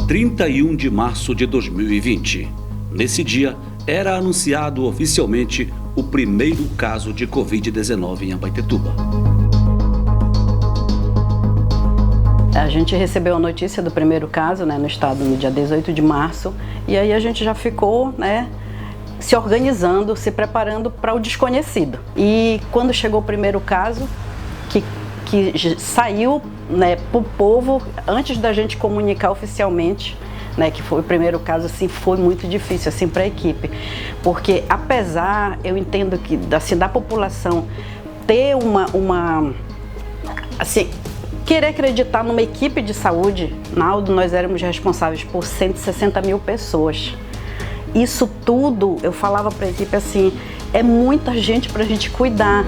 31 de março de 2020. Nesse dia, era anunciado oficialmente o primeiro caso de Covid-19 em Abaetetuba. A gente recebeu a notícia do primeiro caso, no estado, no dia 18 de março, e aí a gente já ficou, se organizando, se preparando para o desconhecido. E quando chegou o primeiro caso, que saiu para o povo, antes da gente comunicar oficialmente, que foi o primeiro caso, assim, foi muito difícil assim, para a equipe. Porque apesar, eu entendo que assim, da população ter assim, querer acreditar numa equipe de saúde, Naldo, nós éramos responsáveis por 160 mil pessoas. Isso tudo, eu falava para a equipe assim, é muita gente para a gente cuidar.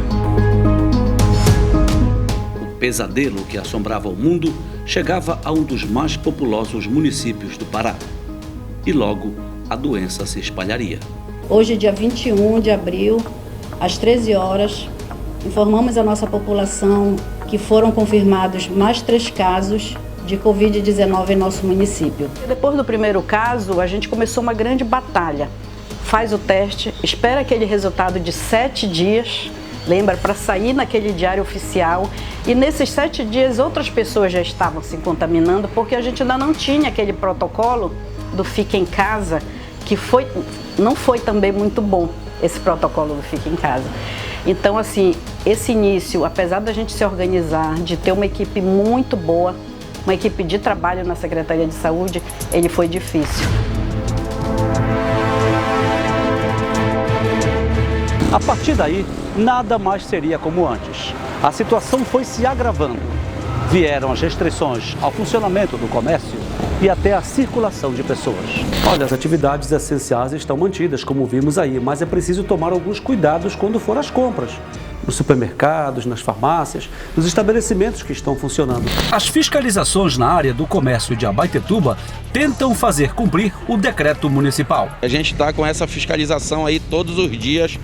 O pesadelo que assombrava o mundo chegava a um dos mais populosos municípios do Pará. E logo, a doença se espalharia. Hoje, dia 21 de abril, às 13 horas, informamos a nossa população que foram confirmados mais 3 casos de Covid-19 em nosso município. Depois do primeiro caso, a gente começou uma grande batalha. Faz o teste, espera aquele resultado de 7 dias, lembra, para sair naquele diário oficial. E nesses 7 dias, outras pessoas já estavam se contaminando, porque a gente ainda não tinha aquele protocolo do Fica em Casa, que não foi também muito bom, esse protocolo do Fica em Casa. Então, assim, esse início, apesar da gente se organizar, de ter uma equipe muito boa, uma equipe de trabalho na Secretaria de Saúde, ele foi difícil. A partir daí, nada mais seria como antes. A situação foi se agravando. Vieram as restrições ao funcionamento do comércio e até a circulação de pessoas. Olha, as atividades essenciais estão mantidas, como vimos aí, mas é preciso tomar alguns cuidados quando for às compras. Nos supermercados, nas farmácias, nos estabelecimentos que estão funcionando. As fiscalizações na área do comércio de Abaetetuba tentam fazer cumprir o decreto municipal. A gente está com essa fiscalização aí todos os dias,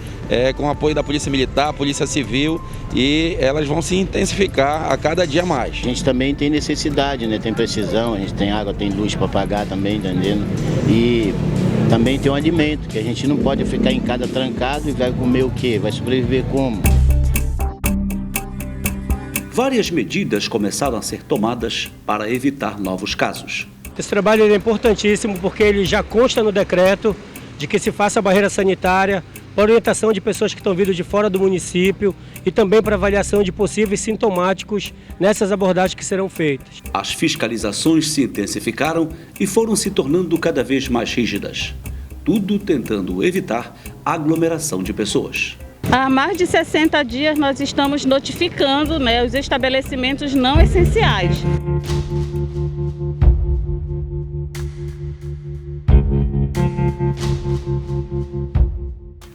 com o apoio da Polícia Militar, Polícia Civil, e elas vão se intensificar a cada dia mais. A gente também tem necessidade, tem precisão, a gente tem água, tem luz para pagar também, entendendo? E também tem um alimento, que a gente não pode ficar em casa trancado e vai comer o quê? Vai sobreviver como? Várias medidas começaram a ser tomadas para evitar novos casos. Esse trabalho é importantíssimo porque ele já consta no decreto de que se faça a barreira sanitária, orientação de pessoas que estão vindo de fora do município e também para avaliação de possíveis sintomáticos nessas abordagens que serão feitas. As fiscalizações se intensificaram e foram se tornando cada vez mais rígidas. Tudo tentando evitar a aglomeração de pessoas. Há mais de 60 dias nós estamos notificando os estabelecimentos não essenciais.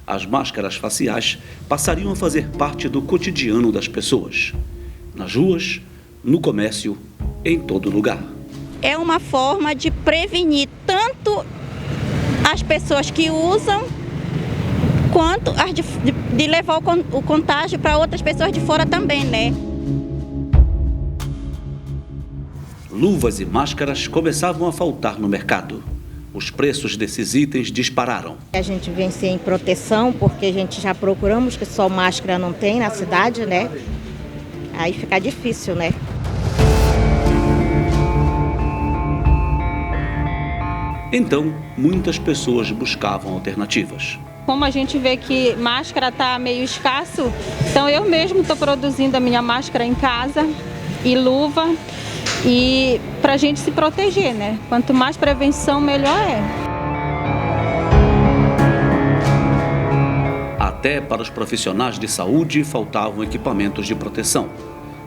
As máscaras faciais passariam a fazer parte do cotidiano das pessoas. Nas ruas, no comércio, em todo lugar. É uma forma de prevenir tanto as pessoas que usam, quanto de levar o contágio para outras pessoas de fora também, Luvas e máscaras começavam a faltar no mercado. Os preços desses itens dispararam. A gente vem sem proteção, porque a gente já procuramos, que só máscara não tem na cidade, Aí fica difícil, Então, muitas pessoas buscavam alternativas. Como a gente vê que máscara está meio escasso, então eu mesmo estou produzindo a minha máscara em casa e luva, e para a gente se proteger, Quanto mais prevenção, melhor é. Até para os profissionais de saúde faltavam equipamentos de proteção.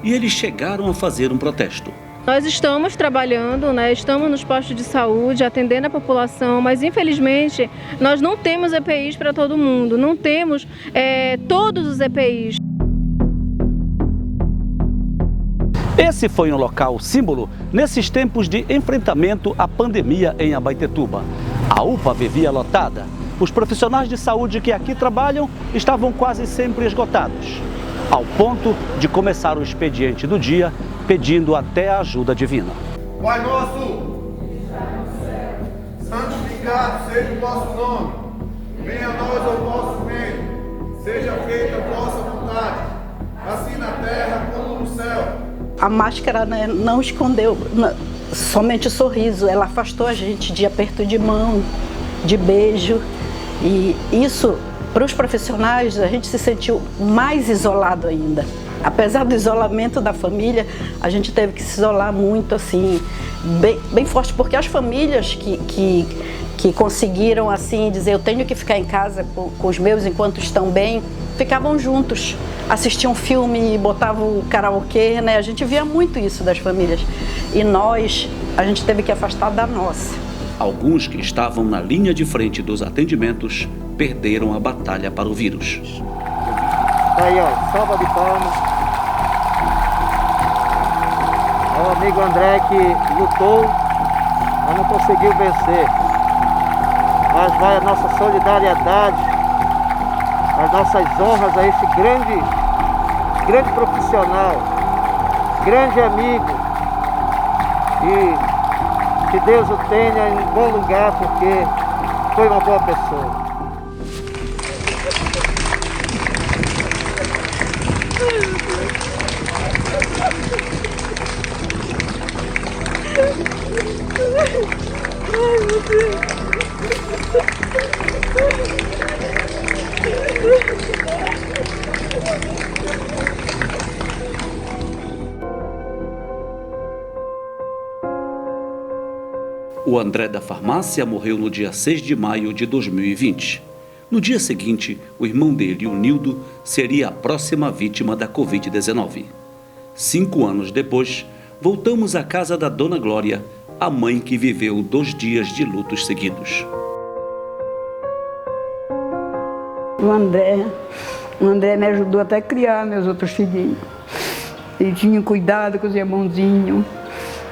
E eles chegaram a fazer um protesto. Nós estamos trabalhando, estamos nos postos de saúde, atendendo a população, mas infelizmente nós não temos EPIs para todo mundo, não temos todos os EPIs. Esse foi um local símbolo nesses tempos de enfrentamento à pandemia em Abaetetuba. A UPA vivia lotada. Os profissionais de saúde que aqui trabalham estavam quase sempre esgotados, ao ponto de começar o expediente do dia pedindo até a ajuda divina. Pai nosso, santificado seja o vosso nome, venha a nós o vosso reino, seja feita a vossa vontade, assim na terra como no céu. A máscara, né, não escondeu somente o sorriso, ela afastou a gente de aperto de mão, de beijo, e isso, para os profissionais, a gente se sentiu mais isolado ainda. Apesar do isolamento da família, a gente teve que se isolar muito, assim, bem forte, porque as famílias que conseguiram, assim, dizer eu tenho que ficar em casa com os meus enquanto estão bem, ficavam juntos, assistiam filme, botavam o karaokê, né? A gente via muito isso das famílias. E nós, a gente teve que afastar da nossa. Alguns que estavam na linha de frente dos atendimentos perderam a batalha para o vírus. Aí, ó, salva de palmas. É o amigo André que lutou, mas não conseguiu vencer. Mas vai a nossa solidariedade, as nossas honras a esse grande profissional, grande amigo. E que Deus o tenha em um bom lugar, porque foi uma boa pessoa. Ai, meu Deus. O André da farmácia morreu no dia 6 de maio de 2020. No dia seguinte, o irmão dele, o Nildo, seria a próxima vítima da Covid-19. 5 anos depois, voltamos à casa da Dona Glória, a mãe que viveu 2 dias de lutos seguidos. O André me ajudou até a criar meus outros filhinhos. Ele tinha cuidado com os irmãozinhos.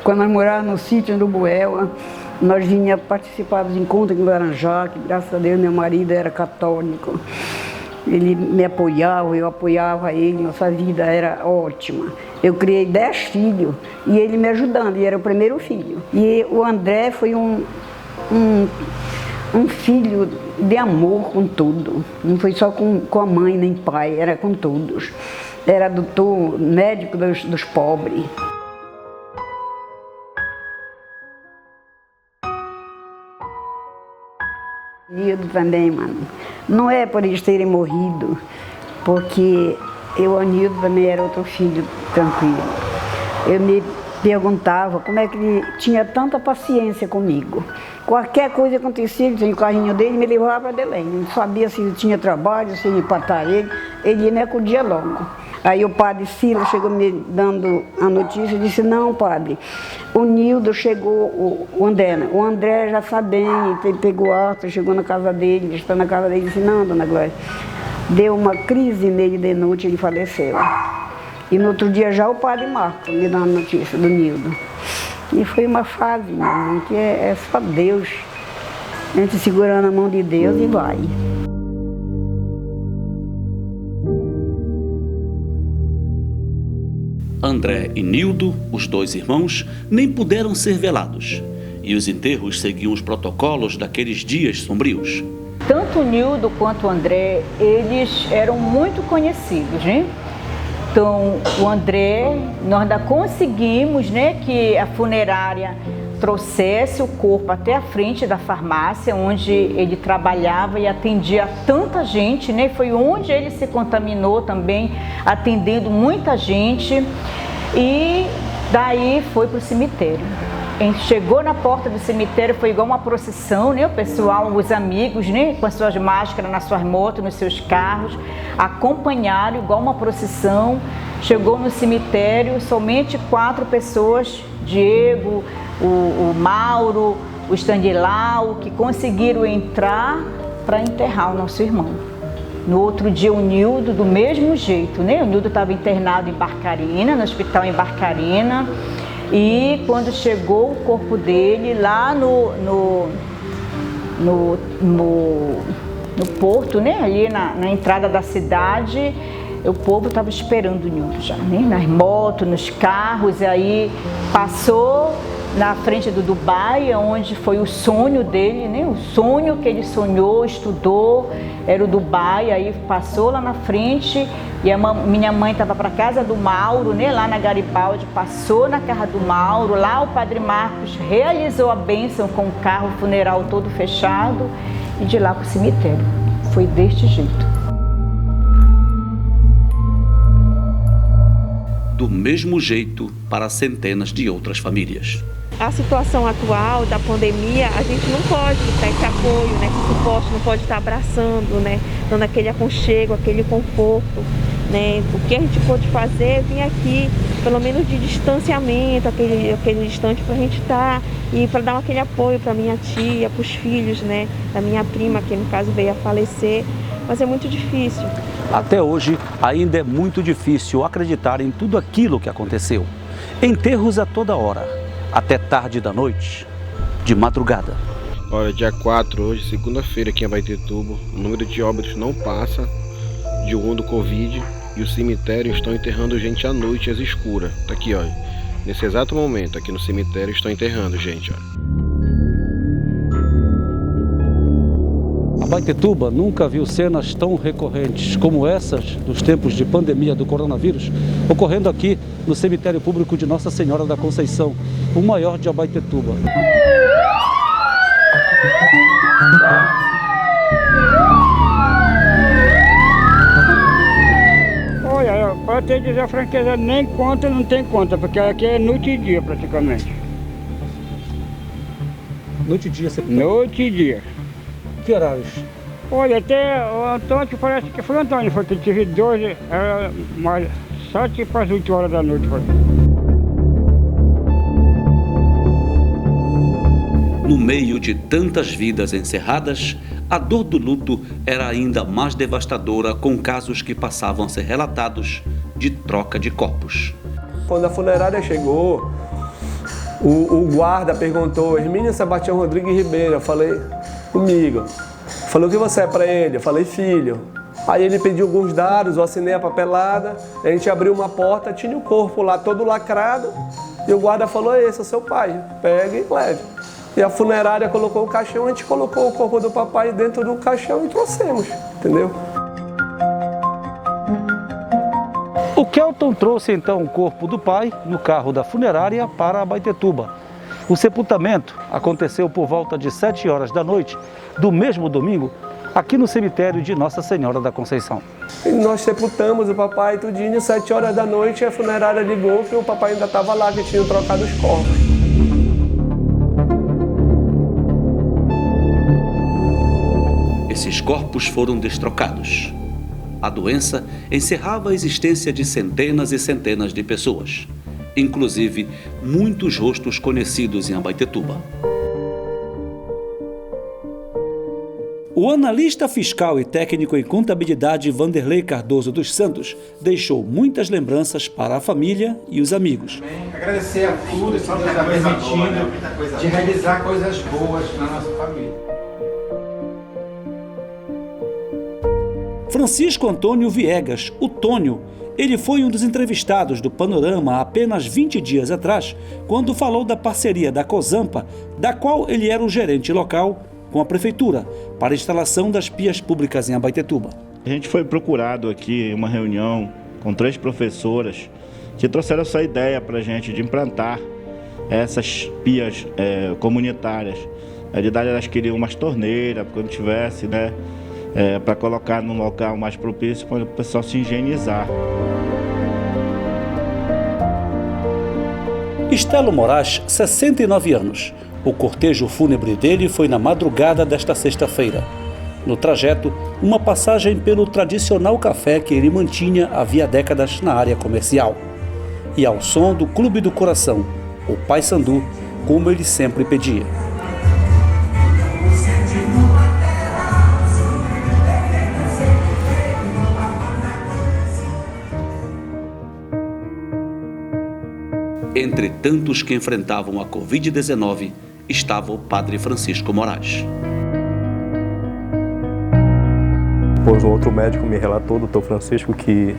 Quando nós morávamos no sítio do Buela, nós vinha participar dos encontros em Laranjá, que graças a Deus meu marido era católico. Ele me apoiava, eu apoiava ele, nossa vida era ótima. Eu criei 10 filhos e ele me ajudando, e era o primeiro filho. E o André foi um filho de amor com tudo. Não foi só com a mãe nem pai, era com todos. Era doutor, médico dos pobres. Nildo também, mano. Não é por eles terem morrido, porque o Nildo também era outro filho tranquilo. Eu me perguntava como é que ele tinha tanta paciência comigo. Qualquer coisa acontecia, ele tinha o carrinho dele e me levava para Belém. Não sabia se ele tinha trabalho, se ia empatar ele ia me acudir logo. Aí o padre Silas chegou me dando a notícia e disse, não, padre, o Nildo chegou, o André já está bem, ele pegou alta, chegou na casa dele, está na casa dele, disse, não, dona Glória, deu uma crise nele de noite e ele faleceu. E no outro dia já o padre Marco me deu a notícia do Nildo. E foi uma fase, né, que é só Deus, a gente segurando a mão de Deus e vai. André e Nildo, os 2 irmãos, nem puderam ser velados. E os enterros seguiam os protocolos daqueles dias sombrios. Tanto o Nildo quanto o André, eles eram muito conhecidos, né? Então, o André, nós ainda conseguimos, né, que a funerária trouxesse o corpo até a frente da farmácia, onde ele trabalhava e atendia tanta gente, né? Foi onde ele se contaminou também, atendendo muita gente. E daí foi para o cemitério. A gente chegou na porta do cemitério, foi igual uma procissão, né? O pessoal, os amigos, né? Com as suas máscaras nas suas motos, nos seus carros, acompanharam igual uma procissão. Chegou no cemitério, somente 4 pessoas, Diego, o Mauro, o Stanilau, que conseguiram entrar para enterrar o nosso irmão. No outro dia o Nildo, do mesmo jeito, né? O Nildo estava internado em Barcarena, no hospital em Barcarena. E quando chegou o corpo dele lá no porto, né? Ali na entrada da cidade, o povo estava esperando o Nildo já, né? Nas motos, nos carros, e aí passou na frente do Dubai, onde foi o sonho dele, né? O sonho que ele sonhou, estudou, era o Dubai. Aí passou lá na frente e minha mãe estava para casa do Mauro, né? Lá na Garibaldi, passou na casa do Mauro. Lá o Padre Marcos realizou a bênção com o carro funeral todo fechado e de lá para o cemitério. Foi deste jeito. Do mesmo jeito para centenas de outras famílias. A situação atual da pandemia, a gente não pode dar esse apoio, né, esse suporte, não pode estar abraçando, né, dando aquele aconchego, aquele conforto, né. O que a gente pode fazer é vir aqui, pelo menos de distanciamento, aquele distante para a gente estar e para dar aquele apoio para minha tia, para os filhos, né, da minha prima, que no caso veio a falecer, mas é muito difícil. Até hoje, ainda é muito difícil acreditar em tudo aquilo que aconteceu. Enterros a toda hora, até tarde da noite, de madrugada. Olha, dia 4 hoje, segunda-feira aqui em Abaetetuba, o número de óbitos não passa de 1 do Covid e o cemitério estão enterrando gente à noite, às escuras. Tá aqui, olha, nesse exato momento, aqui no cemitério estão enterrando gente, olha. Abaetetuba nunca viu cenas tão recorrentes como essas dos tempos de pandemia do coronavírus, ocorrendo aqui no cemitério público de Nossa Senhora da Conceição, o maior de Abaetetuba. Olha, pode te dizer a franqueza, nem conta, não tem conta, porque aqui é noite e dia praticamente. Noite e dia, você... Noite e dia. Que horários? Olha, até o Antônio, parece que foi o Antônio, foi que tive 12, era mais 7 para as 8 horas da noite. Foi. No meio de tantas vidas encerradas, a dor do luto era ainda mais devastadora com casos que passavam a ser relatados de troca de corpos. Quando a funerária chegou, o guarda perguntou, Hermínio Sebastião Rodrigues Ribeiro, eu falei, comigo. Falou, o que você é para ele? Eu falei, filho. Aí ele pediu alguns dados, eu assinei a papelada, a gente abriu uma porta, tinha o corpo lá todo lacrado, e o guarda falou, esse é o seu pai, pega e leve. E a funerária colocou o caixão, a gente colocou o corpo do papai dentro do caixão e trouxemos, entendeu? O Kelton trouxe então o corpo do pai no carro da funerária para Abaetetuba. O sepultamento aconteceu por volta de 7 horas da noite do mesmo domingo, aqui no cemitério de Nossa Senhora da Conceição. E nós sepultamos o papai tudinho, 7 horas da noite, a funerária ligou que o papai ainda estava lá, que tinham trocado os corpos. Esses corpos foram destrocados. A doença encerrava a existência de centenas e centenas de pessoas, inclusive muitos rostos conhecidos em Abaetetuba. O analista fiscal e técnico em contabilidade Vanderlei Cardoso dos Santos deixou muitas lembranças para a família e os amigos. Agradecer a tudo que Deus está permitindo de realizar coisas boas na nossa família. Francisco Antônio Viegas, o Tônio, ele foi um dos entrevistados do Panorama há apenas 20 dias atrás, quando falou da parceria da Cozampa, da qual ele era o gerente local, com a prefeitura, para a instalação das pias públicas em Abaetetuba. A gente foi procurado aqui em uma reunião com 3 professoras que trouxeram essa ideia para a gente de implantar essas pias comunitárias. A realidade, elas queriam umas torneiras, quando tivesse, né? Para colocar num local mais propício para o pessoal se higienizar. Estelo Moraes, 69 anos. O cortejo fúnebre dele foi na madrugada desta sexta-feira. No trajeto, uma passagem pelo tradicional café que ele mantinha havia décadas na área comercial. E ao som do Clube do Coração, o Paysandu, como ele sempre pedia. Entre tantos que enfrentavam a Covid-19, estava o padre Francisco Moraes. Depois um outro médico me relatou, o doutor Francisco, que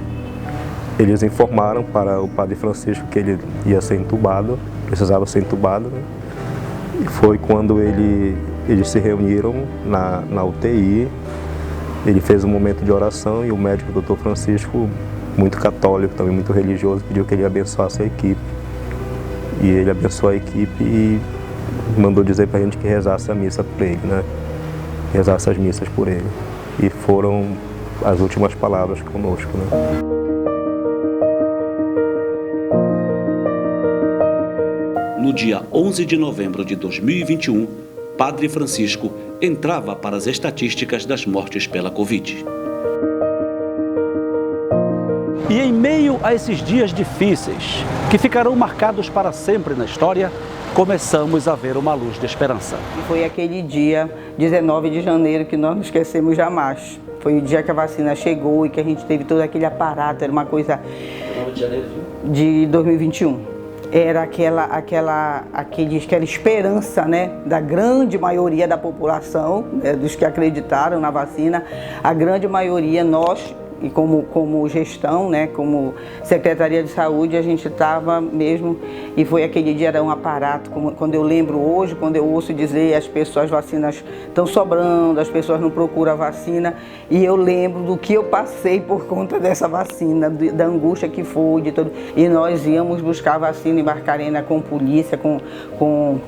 eles informaram para o padre Francisco que ele ia ser entubado precisava ser entubado, né? E foi quando eles se reuniram na UTI, ele fez um momento de oração e o médico, o Dr. Francisco, muito católico, também muito religioso, pediu que ele abençoasse a equipe. E ele abençoou a equipe e mandou dizer pra gente que rezasse a missa por ele, né? Rezasse as missas por ele. E foram as últimas palavras conosco, né? No dia 11 de novembro de 2021, Padre Francisco entrava para as estatísticas das mortes pela Covid. E em meio a esses dias difíceis, que ficarão marcados para sempre na história, começamos a ver uma luz de esperança. Foi aquele dia, 19 de janeiro, que nós não esquecemos jamais. Foi o dia que a vacina chegou e que a gente teve todo aquele aparato, era uma coisa de 2021. Era aquela esperança, né, da grande maioria da população, né, dos que acreditaram na vacina, a grande maioria, nós, e como gestão, né, como Secretaria de Saúde, a gente estava mesmo, e foi aquele dia, era um aparato, quando eu lembro hoje, quando eu ouço dizer as pessoas, as vacinas estão sobrando, as pessoas não procuram a vacina, e eu lembro do que eu passei por conta dessa vacina, da angústia que foi, de tudo. E nós íamos buscar a vacina em Barcarena com polícia, com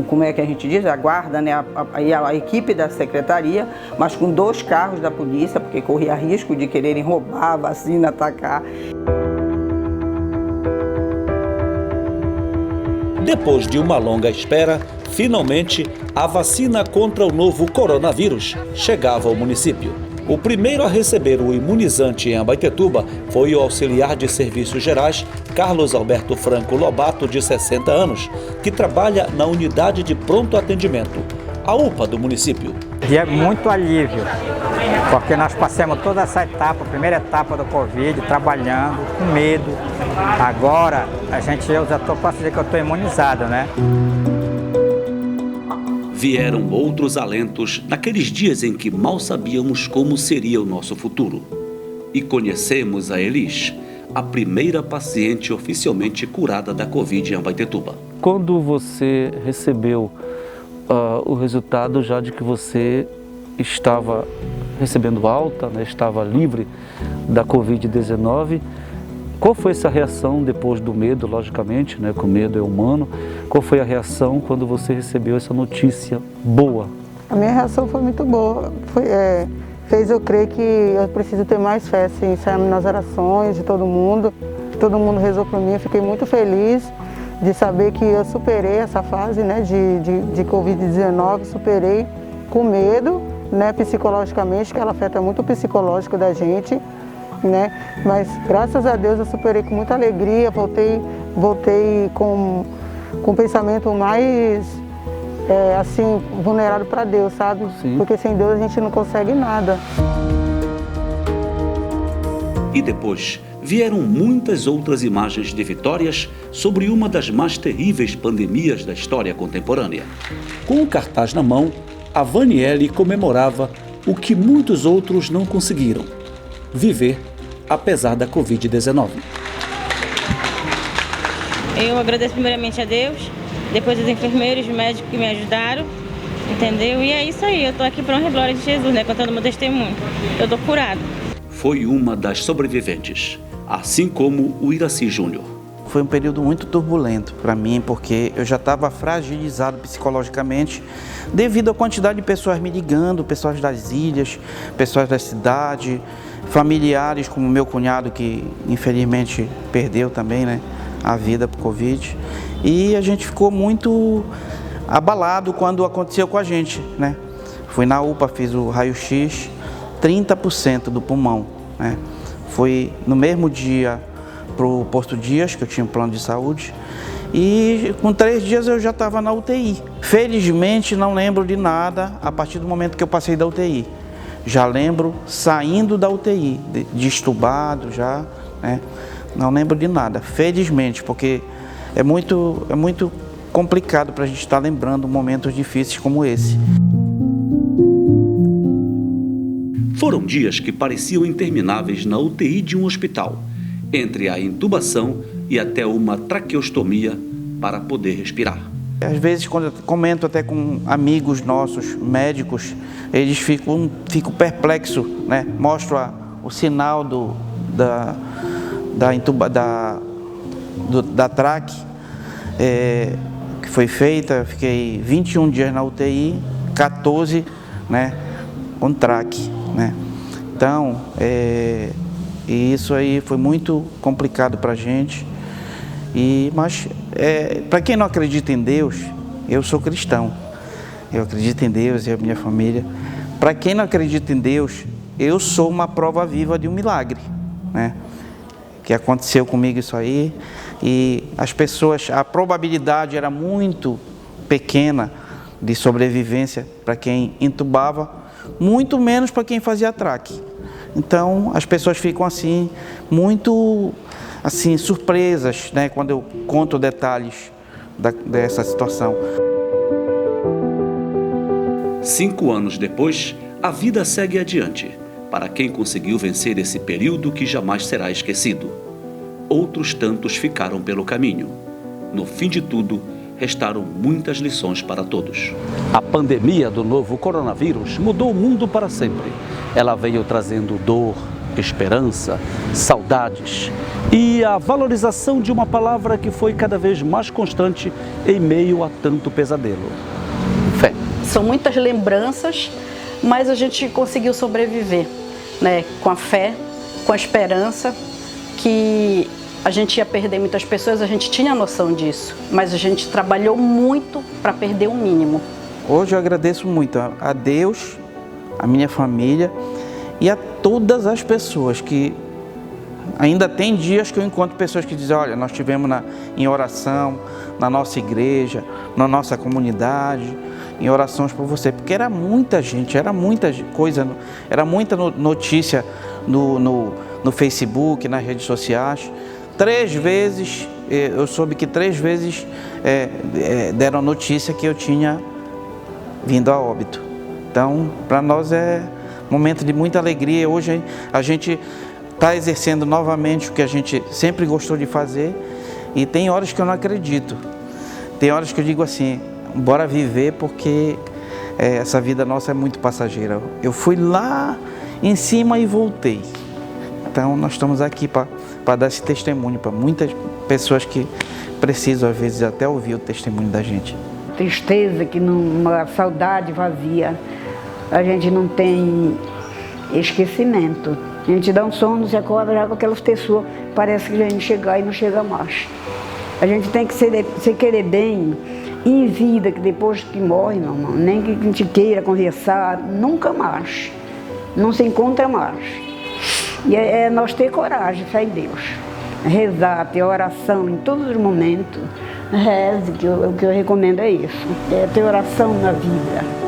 como é que a gente diz, a guarda, né, a equipe da secretaria, mas com 2 carros da polícia, porque corria risco de quererem roubar a vacina, atacar. Depois de uma longa espera, finalmente a vacina contra o novo coronavírus chegava ao município. O primeiro a receber o imunizante em Abaetetuba foi o auxiliar de serviços gerais, Carlos Alberto Franco Lobato, de 60 anos, que trabalha na unidade de pronto atendimento, a UPA do município. E é muito alívio, porque nós passamos toda essa etapa, a primeira etapa do Covid, trabalhando, com medo. Agora, eu já posso dizer que eu estou imunizado, né? Vieram outros alentos naqueles dias em que mal sabíamos como seria o nosso futuro. E conhecemos a Elis, a primeira paciente oficialmente curada da Covid em Abaetetuba. Quando você recebeu o resultado já de que você estava recebendo alta, né, estava livre da Covid-19, qual foi essa reação depois do medo, logicamente, né, que o medo é humano? Qual foi a reação quando você recebeu essa notícia boa? A minha reação foi muito boa. Fez eu crer que eu preciso ter mais fé, assim, nas orações de todo mundo. Todo mundo rezou por mim, eu fiquei muito feliz de saber que eu superei essa fase, né, de Covid-19, superei com medo, né, psicologicamente, que ela afeta muito o psicológico da gente, né? Mas graças a Deus eu superei com muita alegria, voltei com um pensamento mais assim, vulnerável para Deus, sabe? Sim. Porque sem Deus a gente não consegue nada. E depois vieram muitas outras imagens de vitórias sobre uma das mais terríveis pandemias da história contemporânea. Com o cartaz na mão, a Vaniele comemorava o que muitos outros não conseguiram: viver apesar da Covid-19. Eu agradeço primeiramente a Deus, depois os enfermeiros, os médicos que me ajudaram, entendeu? E é isso aí, eu estou aqui para honra e glória de Jesus, né, contando meu testemunho. Eu estou curado. Foi uma das sobreviventes, assim como o Iraci Júnior. Foi um período muito turbulento para mim, porque eu já estava fragilizado psicologicamente devido à quantidade de pessoas me ligando, pessoas das ilhas, pessoas da cidade, familiares como meu cunhado, que infelizmente perdeu também, né, a vida por Covid. E a gente ficou muito abalado quando aconteceu com a gente, né? Fui na UPA, fiz o raio-x, 30% do pulmão, né? Fui no mesmo dia para o Posto Dias, que eu tinha um plano de saúde, e com 3 dias eu já estava na UTI. Felizmente não lembro de nada a partir do momento que eu passei da UTI. Já lembro saindo da UTI, de estubado já, né? Não lembro de nada, felizmente, porque é muito complicado para a gente estar lembrando momentos difíceis como esse. Foram dias que pareciam intermináveis na UTI de um hospital, entre a intubação e até uma traqueostomia para poder respirar. Às vezes, quando eu comento até com amigos nossos, médicos, eles ficam perplexos, né? Mostro o sinal da traque que foi feita. Fiquei 21 dias na UTI, 14, né, com traque, né? Então, e isso aí foi muito complicado para a gente. Mas para quem não acredita em Deus, eu sou cristão. Eu acredito em Deus e a minha família. Para quem não acredita em Deus, eu sou uma prova viva de um milagre, né? Que aconteceu comigo isso aí. E as pessoas, a probabilidade era muito pequena de sobrevivência para quem entubava, muito menos para quem fazia traque. Então, as pessoas ficam assim, muito assim, surpresas, né, quando eu conto detalhes dessa situação. 5 anos depois, a vida segue adiante, para quem conseguiu vencer esse período que jamais será esquecido. Outros tantos ficaram pelo caminho. No fim de tudo, restaram muitas lições para todos. A pandemia do novo coronavírus mudou o mundo para sempre. Ela veio trazendo dor, esperança, saudades e a valorização de uma palavra que foi cada vez mais constante em meio a tanto pesadelo: fé. São muitas lembranças, mas a gente conseguiu sobreviver, né? Com a fé, com a esperança, que a gente ia perder muitas pessoas, a gente tinha noção disso, mas a gente trabalhou muito para perder o mínimo. Hoje eu agradeço muito a Deus, a minha família e a todas as pessoas que ainda tem dias que eu encontro pessoas que dizem: olha, nós estivemos em oração na nossa igreja, na nossa comunidade, em orações por você, porque era muita gente, era muita coisa, era muita notícia no Facebook, nas redes sociais. 3 vezes, eu soube que 3 vezes deram a notícia que eu tinha vindo a óbito. Então, para nós é um momento de muita alegria. Hoje a gente está exercendo novamente o que a gente sempre gostou de fazer, e tem horas que eu não acredito. Tem horas que eu digo assim: bora viver, porque essa vida nossa é muito passageira. Eu fui lá em cima e voltei. Então nós estamos aqui para dar esse testemunho para muitas pessoas que precisam às vezes até ouvir o testemunho da gente. Tristeza, uma saudade vazia. A gente não tem esquecimento. A gente dá um sono, se acorda já com aquelas pessoas, parece que a gente chegar e não chega mais. A gente tem que se querer bem em vida, que depois que morre, meu irmão, nem que a gente queira conversar, nunca mais. Não se encontra mais. E é nós ter coragem, fé em Deus. Rezar, ter oração em todos os momentos. Reze, o que eu recomendo é isso. É ter oração na vida.